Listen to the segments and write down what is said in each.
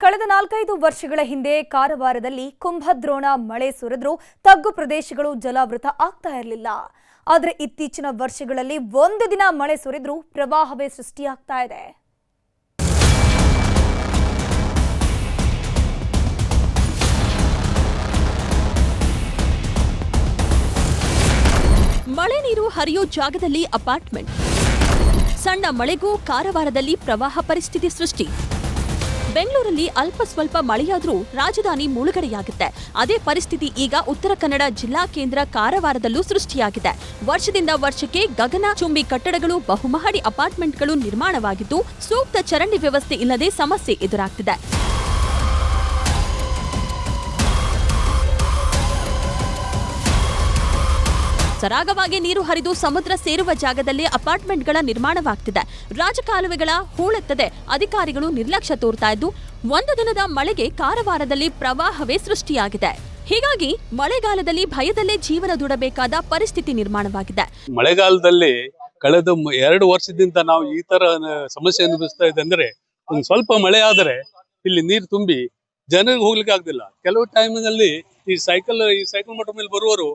ಕಳೆದ 4-5 ವರ್ಷಗಳ ಹಿಂದೆ ಕಾರವಾರದಲ್ಲಿ ಕುಂಭದ್ರೋಣ ಮಳೆ ಸುರಿದ್ರೂ ತಗ್ಗು ಪ್ರದೇಶಗಳು ಜಲಾವೃತ ಆಗ್ತಾ ಇರಲಿಲ್ಲ. ಆದರೆ ಇತ್ತೀಚಿನ ವರ್ಷಗಳಲ್ಲಿ ಒಂದು ದಿನ ಮಳೆ ಸುರಿದ್ರೂ ಪ್ರವಾಹವೇ ಸೃಷ್ಟಿಯಾಗ್ತಾ ಇದೆ. ಮಳೆ ನೀರು ಹರಿಯೋ ಜಾಗದಲ್ಲಿ ಅಪಾರ್ಟ್ಮೆಂಟ್, ಸಣ್ಣ ಮಳೆಗೂ ಕಾರವಾರದಲ್ಲಿ ಪ್ರವಾಹ ಪರಿಸ್ಥಿತಿ ಸೃಷ್ಟಿ. ಬೆಂಗಳೂರಲ್ಲಿ ಅಲ್ಪ ಸ್ವಲ್ಪ ಮಳೆಯಾದ್ರೂ ರಾಜಧಾನಿ ಮುಳುಗಡೆಯಾಗುತ್ತೆ. ಅದೇ ಪರಿಸ್ಥಿತಿ ಈಗ ಉತ್ತರ ಕನ್ನಡ ಜಿಲ್ಲಾ ಕೇಂದ್ರ ಕಾರವಾರದಲ್ಲೂ ಸೃಷ್ಟಿಯಾಗಿದೆ. ವರ್ಷದಿಂದ ವರ್ಷಕ್ಕೆ ಗಗನ ಚುಂಬಿ ಕಟ್ಟಡಗಳು, ಬಹುಮಹಡಿ ಅಪಾರ್ಟ್ಮೆಂಟ್ಗಳು ನಿರ್ಮಾಣವಾಗಿದ್ದು ಸೂಕ್ತ ಚರಂಡಿ ವ್ಯವಸ್ಥೆ ಇಲ್ಲದೆ ಸಮಸ್ಯೆ ಎದುರಾಗ್ತಿದೆ. ಸರಾಗವಾಗಿ ನೀರು ಹರಿದು ಸಮುದ್ರ ಸೇರುವ ಜಾಗದಲ್ಲಿ ಅಪಾರ್ಟ್ಮೆಂಟ್ಗಳ ನಿರ್ಮಾಣವಾಗ್ತಿದೆ. ರಾಜಕಾಲುವೆಗಳ ಹೂಳೆತ್ತದೆ ಅಧಿಕಾರಿಗಳು ನಿರ್ಲಕ್ಷ್ಯ ತೋರ್ತಾ ಇದ್ದು ಒಂದು ದಿನದ ಮಳೆಗೆ ಕಾರವಾರದಲ್ಲಿ ಪ್ರವಾಹವೇ ಸೃಷ್ಟಿಯಾಗಿದೆ. ಹೀಗಾಗಿ ಮಳೆಗಾಲದಲ್ಲಿ ಭಯದಲ್ಲೇ ಜೀವನ ದೂಡಬೇಕಾದ ಪರಿಸ್ಥಿತಿ ನಿರ್ಮಾಣವಾಗಿದೆ. ಮಳೆಗಾಲದಲ್ಲಿ ಕಳೆದ 2 ವರ್ಷದಿಂದ ನಾವು ಈ ತರ ಸಮಸ್ಯೆ ಅನುಭವಿಸ್ತಾ ಇದೆ. ಅಂದ್ರೆ ಒಂದು ಸ್ವಲ್ಪ ಮಳೆ ಆದರೆ ಇಲ್ಲಿ ನೀರು ತುಂಬಿ ಜನರಿಗೆ ಹೋಗ್ಲಿಕ್ಕೆ ಆಗ್ತಿಲ್ಲ. ಕೆಲವು ಟೈಮ್ನಲ್ಲಿ ಈ ಸೈಕಲ್ ಮೋಟರ್ ಮೇಲೆ ಬರುವವರು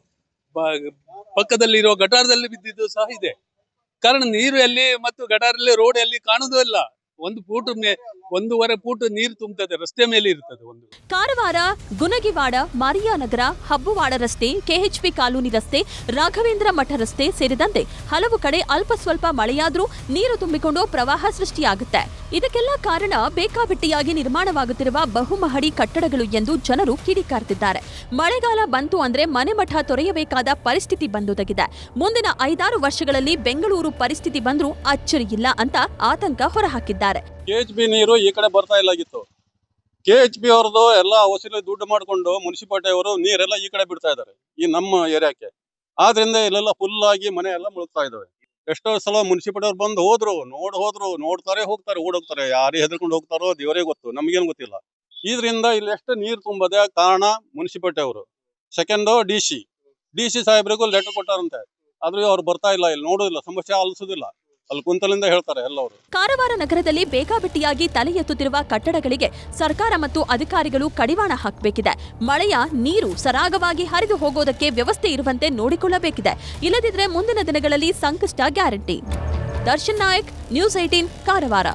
ಪಕ್ಕದಲ್ಲಿ ಇರುವ ಗಟಾರದಲ್ಲಿ ಬಿದ್ದಿದ್ದು ಸಹ ಇದೆ. ಕಾರಣ ನೀರು ಎಲ್ಲಿ ಮತ್ತು ಗಟಾರಲ್ಲಿ ರೋಡ್ ಎಲ್ಲಿ ಕಾಣುವುದೂ ಇಲ್ಲ. 1.5 ಫೂಟ್ ನೀರು ತುಂಬುತ್ತದೆ, ರಸ್ತೆ ಮೇಲೆ ಇರ್ತದೆ. ಕಾರವಾರ ಗುನಗಿವಾಡ, ಮಾರಿಯಾನಗರ, ಹಬ್ಬುವಾಡ ರಸ್ತೆ, ಕೆಎಚ್ಪಿ ಕಾಲೋನಿ ರಸ್ತೆ, ರಾಘವೇಂದ್ರ ಮಠ ರಸ್ತೆ ಸೇರಿದಂತೆ ಹಲವು ಕಡೆ ಅಲ್ಪ ಸ್ವಲ್ಪ ಮಳೆಯಾದ್ರೂ ನೀರು ತುಂಬಿಕೊಂಡು ಪ್ರವಾಹ ಸೃಷ್ಟಿಯಾಗುತ್ತೆ. ಇದಕ್ಕೆಲ್ಲ ಕಾರಣ ಬೇಕಾಬಿಟ್ಟಿಯಾಗಿ ನಿರ್ಮಾಣವಾಗುತ್ತಿರುವ ಬಹುಮಹಡಿ ಕಟ್ಟಡಗಳು ಎಂದು ಜನರು ಕಿಡಿಕಾರ್ತಿದ್ದಾರೆ. ಮಳೆಗಾಲ ಬಂತು ಅಂದ್ರೆ ಮನೆ ಮಠ ತೊರೆಯಬೇಕಾದ ಪರಿಸ್ಥಿತಿ ಬಂದೊದಗಿದೆ. ಮುಂದಿನ 5-6 ವರ್ಷಗಳಲ್ಲಿ ಬೆಂಗಳೂರು ಪರಿಸ್ಥಿತಿ ಬಂದ್ರೂ ಅಚ್ಚರಿಯಿಲ್ಲ ಅಂತ ಆತಂಕ ಹೊರಹಾಕಿದ್ದಾರೆ. ಕೆಎಚ್ಪಿ ನೀರು ಈ ಕಡೆ ಬರ್ತಾ ಇಲ್ಲಾಗಿತ್ತು. ಕೆಎಚ್ಪಿ ಅವರದು ಎಲ್ಲ ವಸೂಲಿ ದುಡ್ಡು ಮಾಡಿಕೊಂಡು ಮುನ್ಸಿಪಾಲಿಟಿ ಅವರು ನೀರೆಲ್ಲ ಈ ಕಡೆ ಬಿಡ್ತಾ ಇದ್ದಾರೆ, ಈ ನಮ್ಮ ಏರಿಯಾಕ್ಕೆ. ಆದ್ರಿಂದ ಇಲ್ಲೆಲ್ಲ ಫುಲ್ ಆಗಿ ಮನೆ ಎಲ್ಲ ಮುಳುಗ್ತಾ ಇದಾವೆ. ಎಷ್ಟೋ ಸಲ ಮುನ್ಸಿಪಾಲಿಟಿ ಅವ್ರು ಬಂದು ಹೋದ್ರು ನೋಡ್ತಾರೆ, ಹೋಗ್ತಾರೆ, ಓಡೋಗ್ತಾರೆ. ಯಾರೇ ಹೆದರ್ಕೊಂಡು ಹೋಗ್ತಾರೋ ದೇವರೇ ಗೊತ್ತು, ನಮಗೇನು ಗೊತ್ತಿಲ್ಲ. ಇದರಿಂದ ಇಲ್ಲಿ ಎಷ್ಟು ನೀರು ತುಂಬದೆ ಕಾರಣ ಮುನ್ಸಿಪಾಲಿಟಿ ಅವರು. ಸೆಕೆಂಡ್ ಡಿ ಸಿ ಸಾಹೇಬ್ರಿಗೂ ಲೆಟರ್ ಕೊಟ್ಟಾರಂತೆ, ಆದ್ರೂ ಅವ್ರು ಬರ್ತಾ ಇಲ್ಲ, ಇಲ್ಲಿ ನೋಡೋದಿಲ್ಲ, ಸಮಸ್ಯೆ ಆಲಿಸೋದಿಲ್ಲ. ಅಲ್ಲಿ ಕುಂತಲಿಂದ ಹೇಳ್ತಾರೆ ಎಲ್ಲವರು. ಕಾರವಾರ ನಗರದಲ್ಲಿ ಬೇಕಾಬಿಟ್ಟಿಯಾಗಿ ತಲೆ ಎತ್ತುತ್ತಿರುವ ಕಟ್ಟಡಗಳಿಗೆ ಸರ್ಕಾರ ಮತ್ತು ಅಧಿಕಾರಿಗಳು ಕಡಿವಾಣ ಹಾಕಬೇಕಿದೆ. ಮಳೆಯ ನೀರು ಸರಾಗವಾಗಿ ಹರಿದು ಹೋಗೋದಕ್ಕೆ ವ್ಯವಸ್ಥೆ ಇರುವಂತೆ ನೋಡಿಕೊಳ್ಳಬೇಕಿದೆ. ಇಲ್ಲದಿದ್ರೆ ಮುಂದಿನ ದಿನಗಳಲ್ಲಿ ಸಂಕಷ್ಟ ಗ್ಯಾರಂಟಿ. ದರ್ಶನ್ ನಾಯಕ್, ನ್ಯೂಸ್ 18, ಕಾರವಾರ.